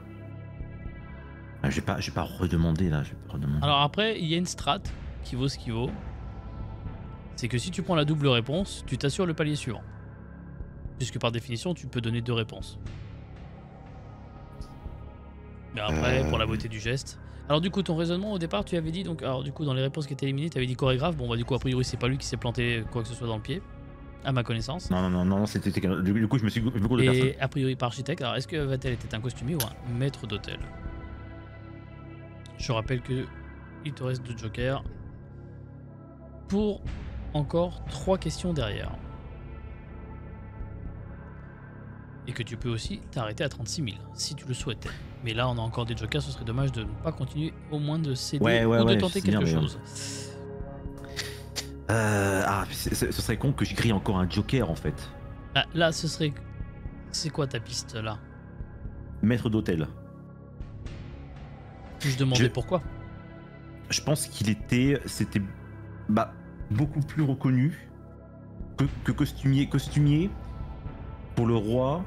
Ah, je vais pas redemander là. Je vais pas redemander. Alors après, il y a une strat qui vaut ce qu'il vaut. C'est que si tu prends la double réponse, tu t'assures le palier suivant. Puisque par définition, tu peux donner 2 réponses. Mais après, pour la beauté du geste. Alors du coup, ton raisonnement au départ, tu avais dit, donc, alors du coup, dans les réponses qui étaient éliminées, tu avais dit chorégraphe. Bon, bah du coup, a priori, c'est pas lui qui s'est planté quoi que ce soit dans le pied, à ma connaissance. Non, c'était du coup je me suis beaucoup de personnes. Et a priori pas architecte. Alors est-ce que Vatel était un costumier ou un maître d'hôtel? Je rappelle que il te reste 2 jokers pour encore 3 questions derrière. Et que tu peux aussi t'arrêter à 36 000 si tu le souhaitais. Mais là on a encore des jokers, ce serait dommage de ne pas continuer, au moins de céder ou de tenter quelque chose. Ce serait con que je grille encore un joker en fait. Ah, là ce serait... C'est quoi ta piste là? Maître d'hôtel. Puis-je demander pourquoi? Je pense c'était beaucoup plus reconnu que costumier. Costumier pour le roi.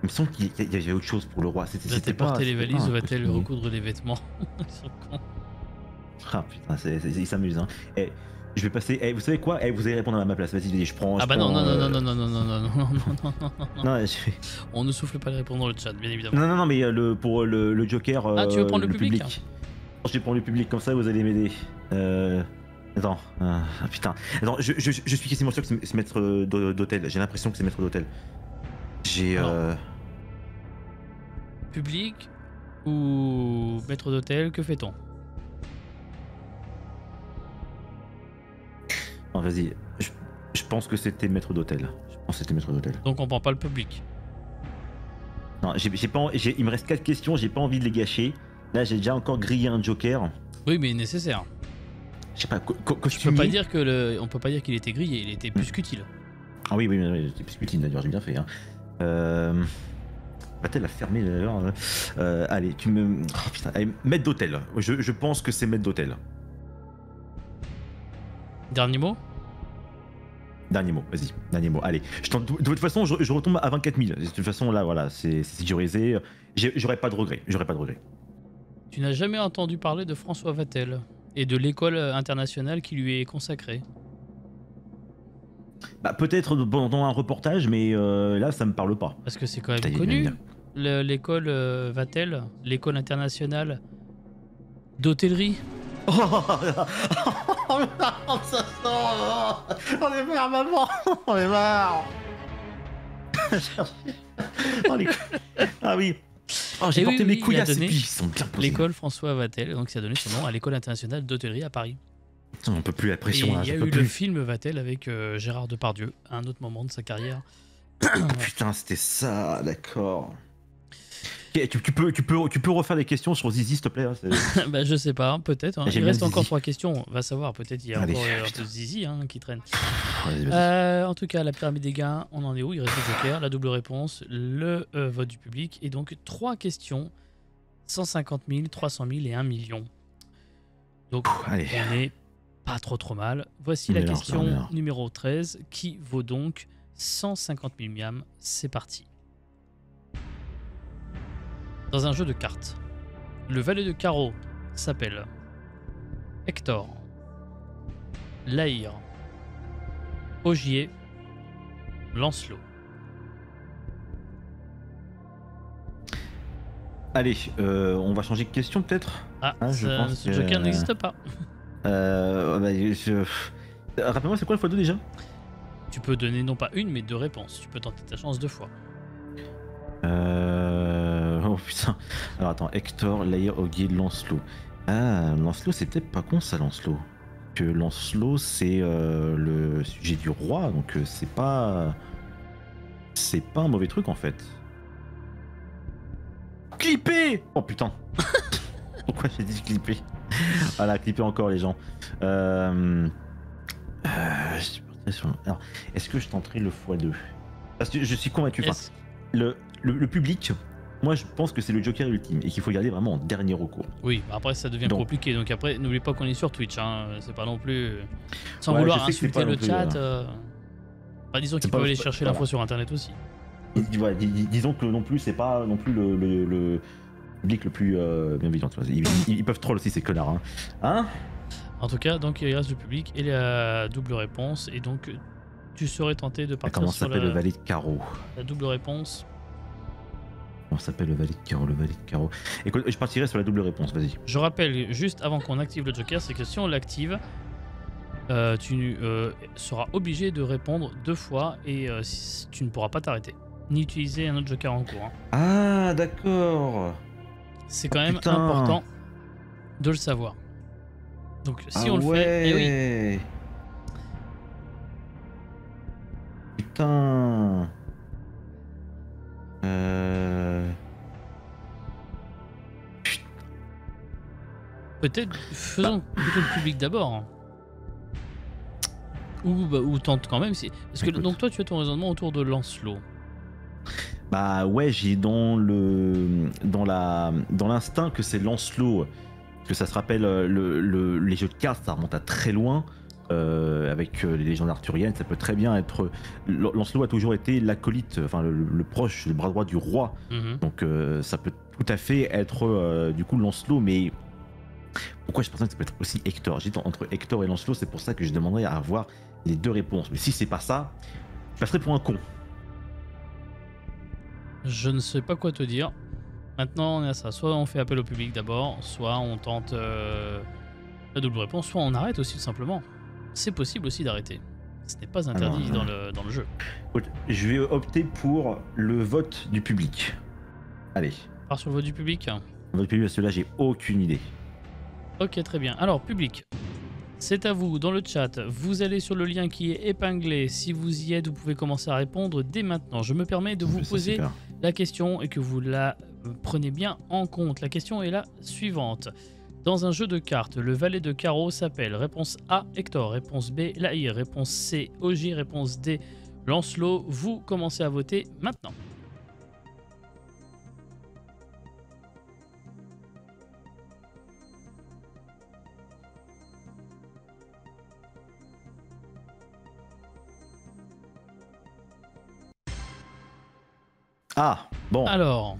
Il me semble qu'il y avait autre chose pour le roi. Va-t-elle porter les valises ou va-t-elle recoudre les vêtements? Ils sont cons. Ah putain, il s'amuse. Hein. Je vais passer. Vous savez quoi? Vous allez répondre à ma place. Vas-y, je prends. Ah bah non. Non, On ne souffle pas les répondre dans le chat, bien évidemment. non, mais pour le joker. Ah, tu veux prendre le public, Je vais prendre le public, comme ça vous allez m'aider. Attends, putain. Attends, je suis quasiment sûr que c'est maître d'hôtel. J'ai l'impression que c'est maître d'hôtel. Public ou maître d'hôtel, que fait-on? Non, vas-y. Je pense que c'était maître d'hôtel. Donc on prend pas le public. Non, il me reste 4 questions, j'ai pas envie de les gâcher. Là, j'ai déjà encore grillé un joker. Oui, mais nécessaire. Je sais pas, On peut pas dire que on peut pas dire qu'il était grillé, il était plus qu'utile. Ah oui, c'était plus utile d'ailleurs, j'ai bien fait. Hein. Va-t-elle la fermer d'ailleurs? Allez, tu me. Oh, putain, allez, maître d'hôtel. Je pense que c'est maître d'hôtel. Dernier mot? Dernier mot, vas-y, dernier mot. Allez, de toute façon, je retombe à 24 000. De toute façon, là, voilà, c'est sécurisé. J'aurais pas de regret. Tu n'as jamais entendu parler de François Vatel et de l'école internationale qui lui est consacrée? Bah, peut-être pendant un reportage, mais là, ça me parle pas. Parce que c'est quand même connu, l'école Vatel, l'école internationale d'hôtellerie. Oh, ça sent. On est marre, maman. On est marre. Ah oui. Oh, j'ai porté mes couillasses et puis ils sont bien posés. L'école François Vatel, donc ça a donné son nom à l'école internationale d'hôtellerie à Paris. On peut plus la pression. Et il y a eu le film Vatel avec Gérard Depardieu à un autre moment de sa carrière. Ah, putain, c'était ça, d'accord. Tu peux refaire des questions sur Zizi, s'il te plaît? Bah, je sais pas, peut-être. Hein. Il reste encore 3 questions, on va savoir. Peut-être il y a encore un peu de Zizi qui traîne. En tout cas, la pyramide des gains, on en est où? Il reste le joker, la double réponse, le vote du public. Et donc 3 questions, 150 000, 300 000 et 1 million. Donc on est pas trop mal. Voici la question numéro 13 qui vaut donc 150 000 miams. C'est parti. Dans un jeu de cartes, le valet de carreau s'appelle Hector, Laïr, Ogier, Lancelot. Allez, on va changer de question peut-être. Ah, Je pense ce que- joker n'existe pas. Rappelle-moi, c'est quoi le x2 déjà? Tu peux donner non pas une mais deux réponses. Tu peux tenter ta chance 2 fois. Oh putain. Alors attends, Hector, Laïr, Ogier, Lancelot. Ah, Lancelot, c'est peut-être pas con ça, Lancelot. Que Lancelot, c'est le sujet du roi, donc c'est pas. C'est pas un mauvais truc en fait. Clipper! Oh putain! Pourquoi j'ai dit clipper? Voilà, clipper encore les gens. Je suis parti sur... Alors, est-ce que je tenterai le x2? Parce que je suis convaincu. Enfin, Est-ce- le public, moi je pense que c'est le joker ultime et qu'il faut garder vraiment en dernier recours. Oui, bah après ça devient Donc. compliqué. Donc après, n'oublie pas qu'on est sur Twitch. Hein. C'est pas non plus. Sans Ouais, vouloir je sais que c'est insulter pas le non plus, chat. Bah, disons qu'ils pas- peuvent aller c'est pas- chercher voilà. l'info sur internet aussi. Voilà, disons que non plus, c'est pas non plus le public le plus bienveillant. Tu vois. Ils peuvent troll aussi ces connards. Hein? En tout cas, donc il reste le public et la double réponse. Et donc tu serais tenté de partir Comment sur s'appelle le valet de carreau? la double réponse. Comment s'appelle le valet de carreau? Le valet de carreau. Écoute, je partirai sur la double réponse, vas-y. Je rappelle juste avant qu'on active le joker, c'est que si on l'active, tu seras obligé de répondre 2 fois et tu ne pourras pas t'arrêter. Ni utiliser un autre joker en cours. Hein. Ah, d'accord. C'est quand même Putain. important de le savoir. Donc si on le fait, eh oui, Putain. peut-être faisons plutôt le public d'abord. Hein. Ou tente quand même. Parce que Écoute. donc toi tu as ton raisonnement autour de Lancelot. Bah ouais, j'ai dans l'instinct que c'est Lancelot, que ça se rappelle les jeux de cartes, ça remonte à très loin. Avec les légendes arthuriennes, ça peut très bien être. Lancelot a toujours été l'acolyte, enfin le proche, le bras droit du roi. Mhm. Donc ça peut tout à fait être du coup Lancelot, mais pourquoi je pense que ça peut être aussi Hector? J'hésite entre Hector et Lancelot, c'est pour ça que je demanderais à avoir les deux réponses. Mais si c'est pas ça, je passerai pour un con. Je ne sais pas quoi te dire. Maintenant, on est à ça. Soit on fait appel au public d'abord, soit on tente la double réponse, soit on arrête aussi tout simplement. C'est possible aussi d'arrêter. Ce n'est pas interdit Alors, dans le jeu. Écoute, je vais opter pour le vote du public. Allez, On part sur le vote du public. le vote du public, parce que là j'ai aucune idée. Ok, très bien. Alors, public, c'est à vous dans le chat. Vous allez sur le lien qui est épinglé. Si vous y êtes, vous pouvez commencer à répondre dès maintenant. Je me permets de vous Ça, c'est poser super. la question et que vous la prenez bien en compte. La question est la suivante. Dans un jeu de cartes, le valet de carreau s'appelle réponse A, Hector, réponse B, Laïr, réponse C, Ogier, réponse D, Lancelot. Vous commencez à voter maintenant. Ah, bon. Alors,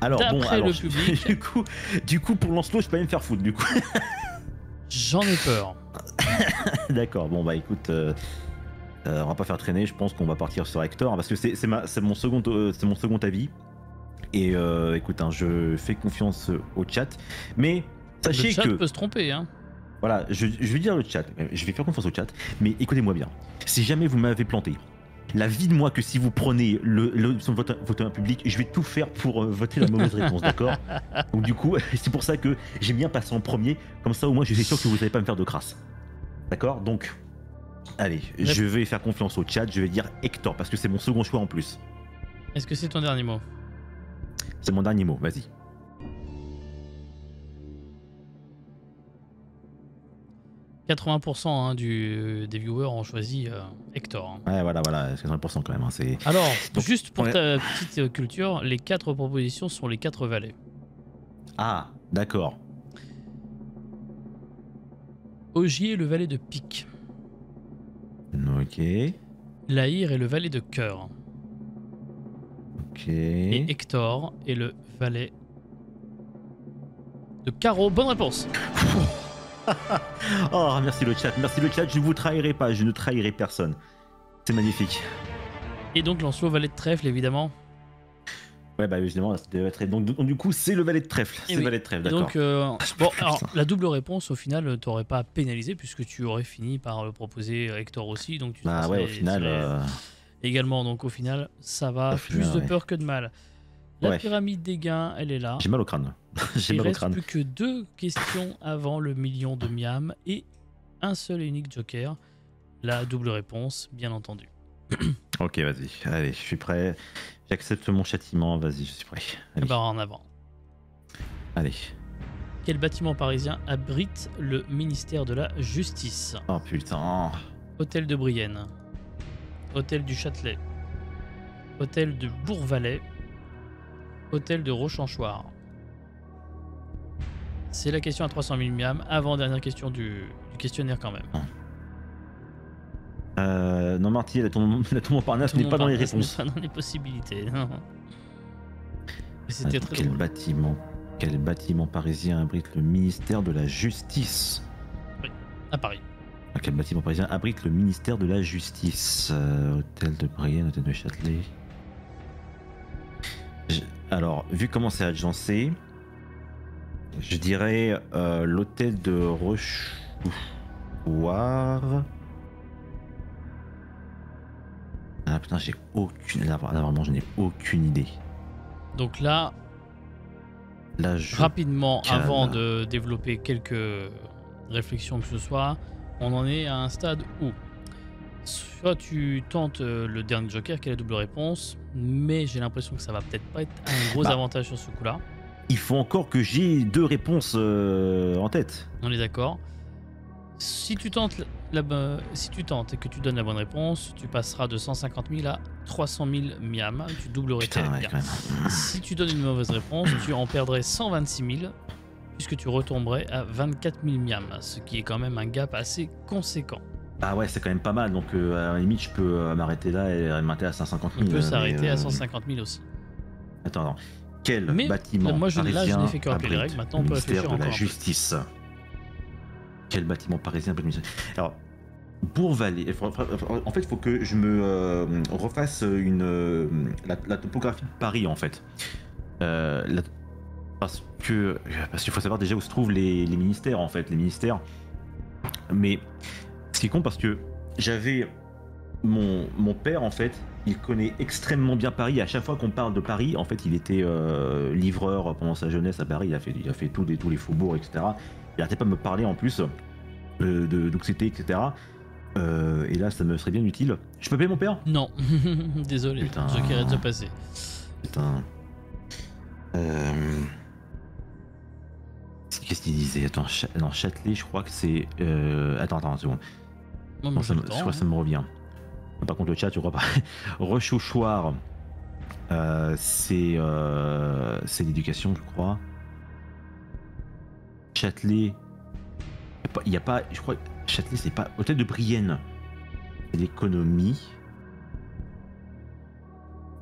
Alors, bon, d'après alors, le public- du coup, pour Lancelot, je peux pas me faire foutre, du coup. j'en ai peur. D'accord, bon, bah écoute, on va pas faire traîner, je pense qu'on va partir sur Hector, parce que c'est mon second avis. Et écoute, hein, je fais confiance au chat, mais sachez Le chat que... peut se tromper, hein. Voilà, je vais dire le chat, je vais faire confiance au chat, mais écoutez-moi bien. Si jamais vous m'avez planté, la vie de moi que si vous prenez l'option de voter un public, je vais tout faire pour voter la mauvaise réponse, d'accord? Donc du coup, c'est pour ça que j'aime bien passer en premier, comme ça au moins je suis sûr que vous n'allez pas me faire de crasse. D'accord? Donc, allez, je vais faire confiance au chat, je vais dire Hector, parce que c'est mon second choix en plus. Est-ce que c'est ton dernier mot? C'est mon dernier mot, vas-y. 80% hein, des viewers ont choisi Hector. Hein. Ouais, voilà, c'est 100% quand même. Hein, c'est... Alors, Donc, juste pour ouais. ta petite culture, les 4 propositions sont les 4 valets. Ah, d'accord. Ogier est le valet de pique. Ok, Laïr est le valet de cœur. ok. Et Hector est le valet de carreau. Bonne réponse. Oh, merci le chat, je ne vous trahirai pas, je ne trahirai personne. C'est magnifique. Et donc Lancelot, valet de trèfle, évidemment. Ouais, bah évidemment, ça devait être... donc du coup, c'est le valet de trèfle. C'est Et le oui. valet de trèfle, Et d'accord. donc, bon, alors, la double réponse, au final, t'aurais pas pénalisé puisque tu aurais fini par le proposer Hector aussi. Donc tu Bah ouais, au final... également, donc au final, ça va Au plus final, de ouais. peur que de mal. La Ouais. pyramide des gains, elle est là. J'ai mal au crâne. J'ai Il mal au reste crâne. plus que 2 questions avant le million de Miam et un seul et unique joker. La double réponse, bien entendu. Ok, vas-y. Allez, je suis prêt. J'accepte mon châtiment. Vas-y, je suis prêt. Allez. Bah, en avant. Allez. Quel bâtiment parisien abrite le ministère de la Justice? Oh putain. Hôtel de Brienne, Hôtel du Châtelet, Hôtel de Bourg-Valais, Hôtel de Rochanchoir. C'est la question à 300 000 miam, avant-dernière question du questionnaire quand même. Non, Marty, la tour Montparnasse Tout n'est le pas dans les Montparnasse n'est réponses. pas dans les possibilités, non. Mais c'était très Quel drôle. bâtiment parisien abrite le ministère de la Justice? À Paris. Quel bâtiment parisien abrite le ministère de la Justice? Hôtel de Brienne, hôtel de Châtelet. Alors, vu comment c'est agencé, je dirais l'hôtel de Rochechouart. Ah putain, j'ai aucune. Là, vraiment, je n'ai aucune idée. Donc là, Là, je. rapidement, cale. avant de développer quelques réflexions que ce soit, on en est à un stade où soit tu tentes le dernier joker qui est la double réponse, mais j'ai l'impression que ça va peut-être pas être un gros avantage sur ce coup-là. Il faut encore que j'ai 2 réponses en tête. On est d'accord. Si tu tentes si tu tentes et que tu donnes la bonne réponse, tu passeras de 150 000 à 300 000 miam. Tu doublerais tes Putain, ouais, gains. quand même. Si tu donnes une mauvaise réponse, tu en perdrais 126 000 puisque tu retomberais à 24 000 miam, ce qui est quand même un gap assez conséquent. Ah ouais, c'est quand même pas mal. Donc, à la limite, je peux m'arrêter là et m'arrêter à 150 000. On peut s'arrêter mais, à 150 000 aussi. Attends. Quel Mais bâtiment moi, là, je parisien n'ai fait que rappeler les abrite règles. Maintenant, on le peut ministère réfléchir de la encore un peu. Justice? Quel bâtiment parisien abrite le ministère? Alors, Bourg-Valais. En fait, il faut que je me refasse la topographie de Paris, en fait. Parce qu'il faut savoir déjà où se trouvent les ministères, en fait. Les ministères. Mais ce qui est con, parce que j'avais mon père, en fait, il connaît extrêmement bien Paris. À chaque fois qu'on parle de Paris, en fait, il était livreur pendant sa jeunesse à Paris. Il a fait tous les faubourgs, etc. Il arrêtait pas de me parler en plus d'où c'était, etc. Et là, ça me serait bien utile. Je peux payer mon père? Non, désolé, Putain. le joker est déjà passé. Putain. Qu'est-ce qu'il disait? Attends, non, Châtelet, je crois que c'est. Attends, une seconde. Moi, Non, j'ai le je temps, crois que ça me revient. Par contre, le chat, tu crois pas? Rechouchoir, c'est l'éducation, je crois. Châtelet, il y a pas, je crois, Châtelet, c'est pas. Hôtel de Brienne, c'est l'économie.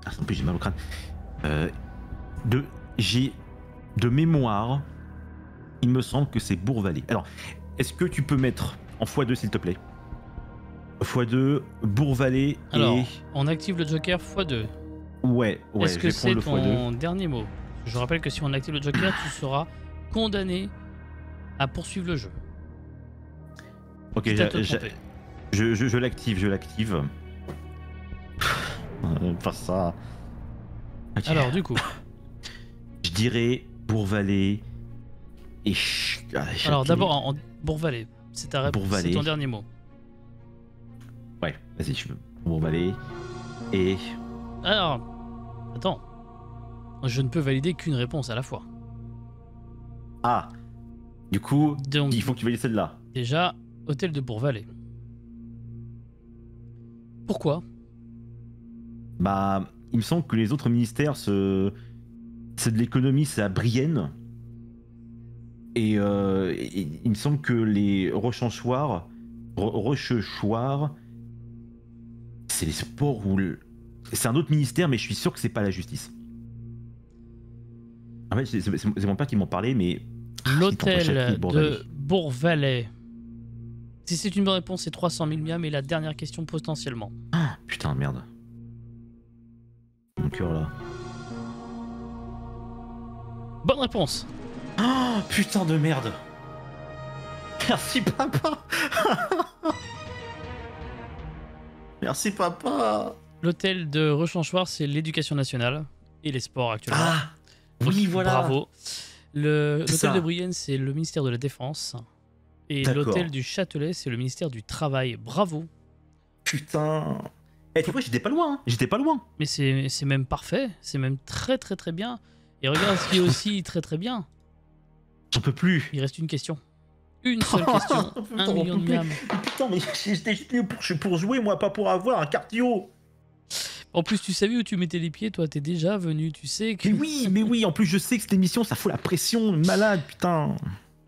Ah, en plus, j'ai mal au crâne. J'ai de mémoire, il me semble que c'est Bourg-Valais. Alors, est-ce que tu peux mettre en x2, s'il te plaît? x2, Bourg-Valais Alors, et... on active le joker x2. Ouais, Est-ce je que vais c'est prendre le x2. ton dernier mot? Je rappelle que si on active le joker, tu seras condamné à poursuivre le jeu. Ok, Quitte à te tromper. je l'active. Enfin ça... Ok. Alors, du coup, Je dirais Bourg-Valais et... alors d'abord, en Bourg-Valais, c'est ta réponse, Bourg-Valais. c'est ton dernier mot. Ouais, vas-y, je veux Bourg-Valais et... Alors, attends, je ne peux valider qu'une réponse à la fois. Ah, du coup, Donc, il faut que tu valides celle-là. déjà, hôtel de Bourg-Valais. Pourquoi? Bah, il me semble que les autres ministères, c'est de l'économie, c'est à Brienne. Et il me semble que les Rochanchoirs, c'est les sports ou c'est un autre ministère, mais je suis sûr que c'est pas la justice. En fait, c'est mon père qui m'en parlait, mais L'hôtel Châtelet, de Bourg-Valais. Si c'est une bonne réponse, c'est 300 000 miams. Et la dernière question potentiellement. Putain, merde. Mon cœur là. Bonne réponse. Oh, putain de merde. Merci papa. Merci papa. L'hôtel de Rechanchoir, c'est l'éducation nationale et les sports actuellement. Ah oui, Donc, voilà. Bravo. L'hôtel ça. de Brienne, c'est le ministère de la Défense. Et D'accord. l'hôtel du Châtelet, c'est le ministère du Travail. Bravo. Putain. Eh, tu vois, j'étais pas loin. Hein. J'étais pas loin. Mais c'est même parfait. C'est même très très très bien. Et regarde ce qui est aussi très très bien. J'en peux plus. Il reste une question. Une seule question. Putain, 1 million de miams. Putain, mais j'étais juste venu pour jouer, moi, pas pour avoir un cardio. En plus, tu savais où tu mettais les pieds, toi. T'es déjà venu, tu sais que... Mais oui, en plus, je sais que cette émission, ça fout la pression, malade, putain.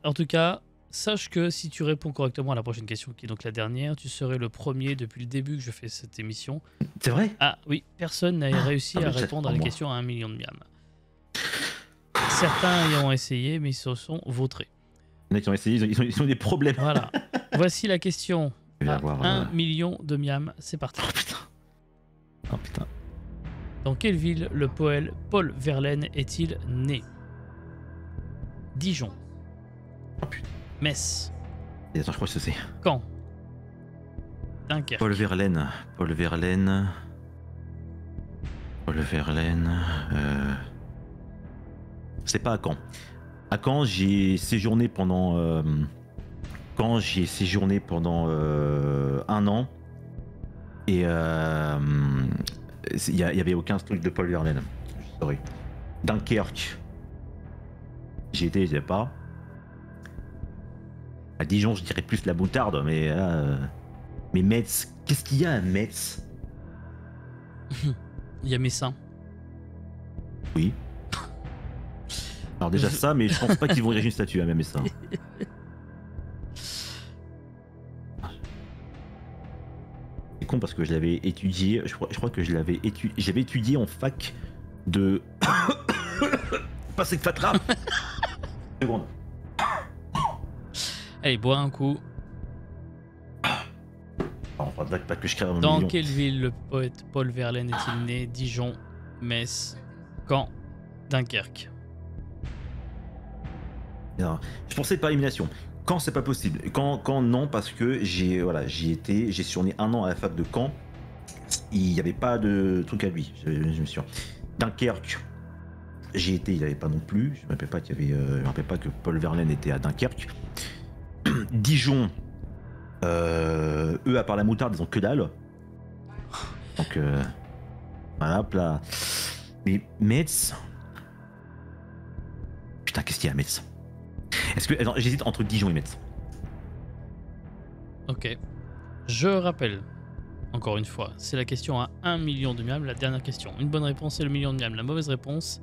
En tout cas, sache que si tu réponds correctement à la prochaine question, qui est donc la dernière, tu serais le premier depuis le début que je fais cette émission. C'est vrai? Ah oui, personne n'a réussi à répondre à la question à 1 million de miams. Certains y ont essayé, mais ils se sont vautrés. Il y en a qui ont essayé, ils ont des problèmes. Voilà. Voici la question Je vais à avoir, 1 million de miams. C'est parti. Oh putain. Oh putain. Dans quelle ville le poète Paul Verlaine est-il né? Dijon. Oh putain. Metz. Et attends, je crois que c'est. Caen. Dunkerque. Paul Verlaine. Paul Verlaine. Paul Verlaine. C'est pas à Caen. À Caen, j'ai séjourné pendant. Caen, j'ai séjourné pendant 1 an. Et il y avait aucun truc de Paul Verlaine. Sorry. Dunkerque. J'y étais, j'y étais pas. À Dijon, je dirais plus la moutarde, mais. Mais Metz, qu'est-ce qu'il y a à Metz? Il y a Messin. Oui. Alors déjà ça, mais je pense pas qu'ils vont ériger une statue à même ça. C'est con parce que je l'avais étudié, je crois que j'avais étudié en fac de... Passer que fatras. Seconde. Allez, bois un coup. Enfin, pas que je crée un Dans million. quelle ville le poète Paul Verlaine est-il né? Dijon, Metz, Caen, Dunkerque. Non, je pensais par élimination. Quand c'est pas possible. Quand non, parce que j'y étais, j'ai séjourné 1 an à la fac de Caen. Il n'y avait pas de truc à lui, je me suis. Dunkerque, j'y étais, il n'y avait pas non plus. Je ne me rappelle pas je me rappelle pas que Paul Verlaine était à Dunkerque. Dijon, eux à part la moutarde, ils ont que dalle. Donc voilà, hop là. Mais Metz. Putain, qu'est-ce qu'il y a à Metz? Est-ce que. Attends, j'hésite entre Dijon et Metz. Ok. Je rappelle, encore une fois, c'est la question à 1 million de miams, la dernière question. Une bonne réponse, c'est le million de miams. La mauvaise réponse,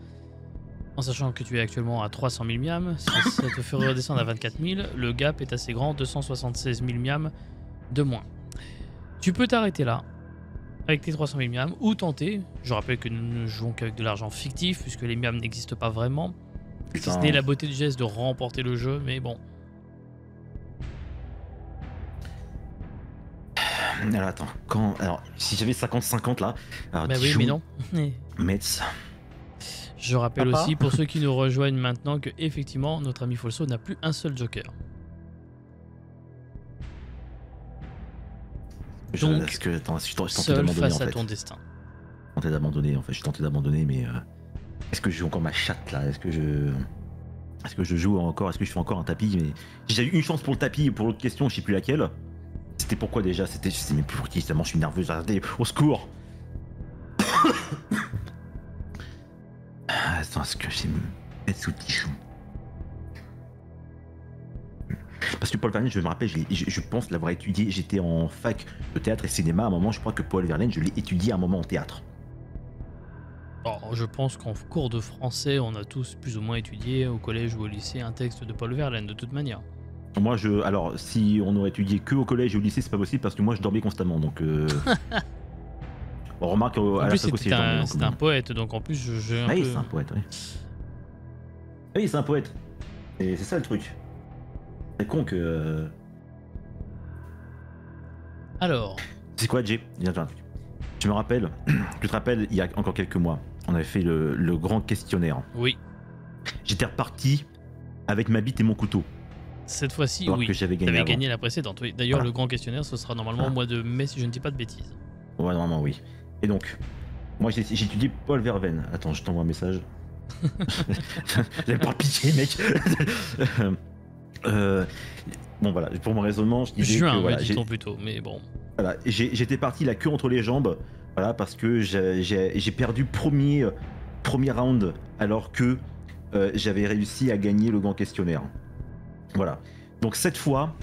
en sachant que tu es actuellement à 300 000 miams, ça te ferait redescendre à 24 000. Le gap est assez grand, 276 000 miams de moins. Tu peux t'arrêter là, avec tes 300 000 miams, ou tenter. Je rappelle que nous ne jouons qu'avec de l'argent fictif, puisque les miams n'existent pas vraiment. Si ce n'est la beauté du geste de remporter le jeu, mais bon. Alors attends, alors si j'avais 50-50 là, alors Bah oui, Dijon, mais non. Metz. Je rappelle Papa aussi pour ceux qui nous rejoignent maintenant que effectivement notre ami Folso n'a plus un seul joker. Donc, Est-ce que attends, je suis tenté seul d'abandonner face en à fait. ton destin. Je suis tenté d'abandonner, mais est-ce que je joue encore ma chatte là? Est-ce que je joue encore? Est-ce que je fais encore un tapis? Mais j'ai eu une chance pour le tapis et pour l'autre question, je sais plus laquelle. C'était pourquoi déjà? Je sais même plus pour qui, tellement je suis nerveux. Regardez, au secours! Attends, est-ce que j'ai mettre sous Dijon? Parce que Paul Verlaine, je me rappelle, je pense l'avoir étudié. J'étais en fac de théâtre et cinéma à un moment. Je crois que Paul Verlaine, je l'ai étudié à un moment en théâtre. Alors, je pense qu'en cours de français, on a tous plus ou moins étudié au collège ou au lycée un texte de Paul Verlaine, de toute manière. Moi, alors, si on aurait étudié que au collège et au lycée, c'est pas possible parce que moi, je dormais constamment. Donc, on remarque En à la plus, fac aussi. c'était un poète, donc en plus, Ah oui, c'est un poète, oui. Ah oui, c'est un poète. Et c'est ça le truc. C'est con que. Alors, C'est quoi, Jay? Il y a un truc. Je me rappelle, tu te rappelles, il y a encore quelques mois, on avait fait le grand questionnaire. oui, J'étais reparti avec ma bite et mon couteau. cette fois-ci, Alors oui. que j'avais Tu gagné avais avant. gagné la précédente, oui. D'ailleurs, Voilà. le grand questionnaire, ce sera normalement au Voilà. mois de mai, si je ne dis pas de bêtises. Ouais, normalement, oui. Et donc, moi, j'ai étudié Paul Verlaine. Attends, je t'envoie un message. J'avais pas pitié, mec. Bon, voilà, pour mon raisonnement, je disais Juin, que voilà, me dit-on plutôt, mais bon. voilà, j'étais parti la queue entre les jambes, voilà, parce que j'ai perdu premier round, alors que j'avais réussi à gagner le grand questionnaire. Voilà. Donc cette fois,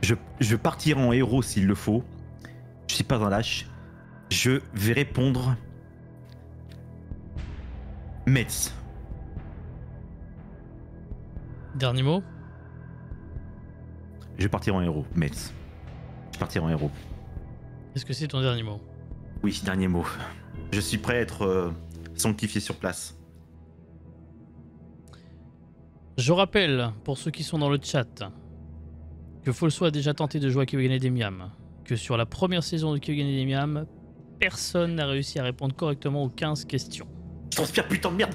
je partirai en héros s'il le faut. Je suis pas un lâche. Je vais répondre Metz. Dernier mot? Je vais partir en héros. Metz. Je partirai en héros. Est-ce que c'est ton dernier mot? Oui, dernier mot. Je suis prêt à être sanctifié sur place. Je rappelle, pour ceux qui sont dans le chat, que Folso a déjà tenté de jouer à Kiwagane des Miam, que sur la première saison de Kiwagane des Miam, personne n'a réussi à répondre correctement aux 15 questions. Je transpire, putain de merde.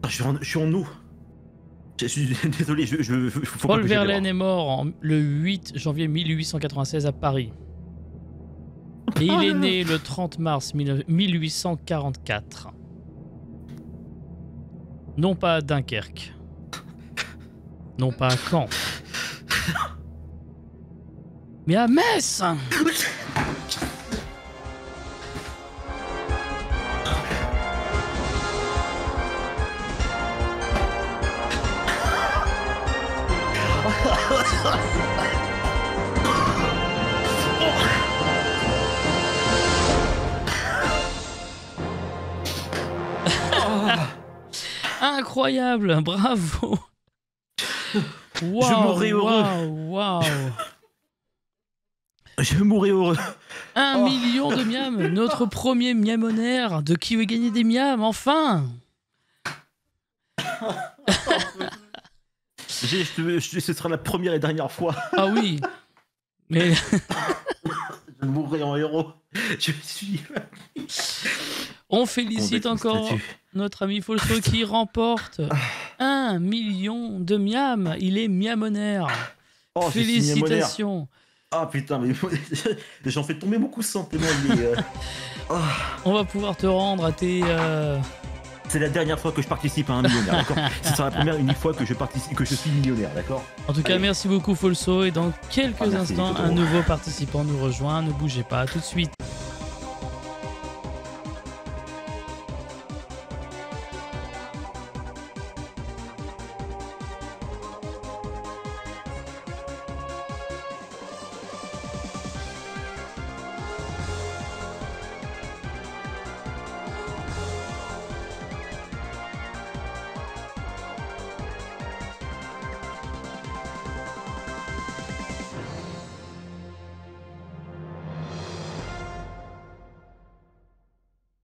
Putain, je suis en eau. Je suis désolé, faut Paul pas que j'aille Verlaine voir. est mort le 8 janvier 1896 à Paris. Et il est né le 30 mars 1844. Non pas à Dunkerque. Non pas à Caen. Mais à Metz! Incroyable, bravo. Wow, Je mourrai heureux. Waouh. Je mourrai heureux. 1 Oh. million de miams, notre premier miamonaire de qui veut gagner des miams, enfin. Ce sera la première et dernière fois. Ah oui. Mais Je mourrai en héros. Je suis. on félicite encore notre ami Folso qui remporte 1 million de miams. Il est miamonaire. Oh, je suis miamonaire. Félicitations. Ah putain, mais j'en fais tomber mon coussin tellement il est. On va pouvoir te rendre à tes... C'est la dernière fois que je participe à un millionnaire, d'accord? Ce sera la première unique fois que je participe, que je suis millionnaire, d'accord? En tout cas, Allez. merci beaucoup Folso. Et dans quelques Ah, merci, instants, Totoro. un nouveau participant nous rejoint. Ne bougez pas, à tout de suite.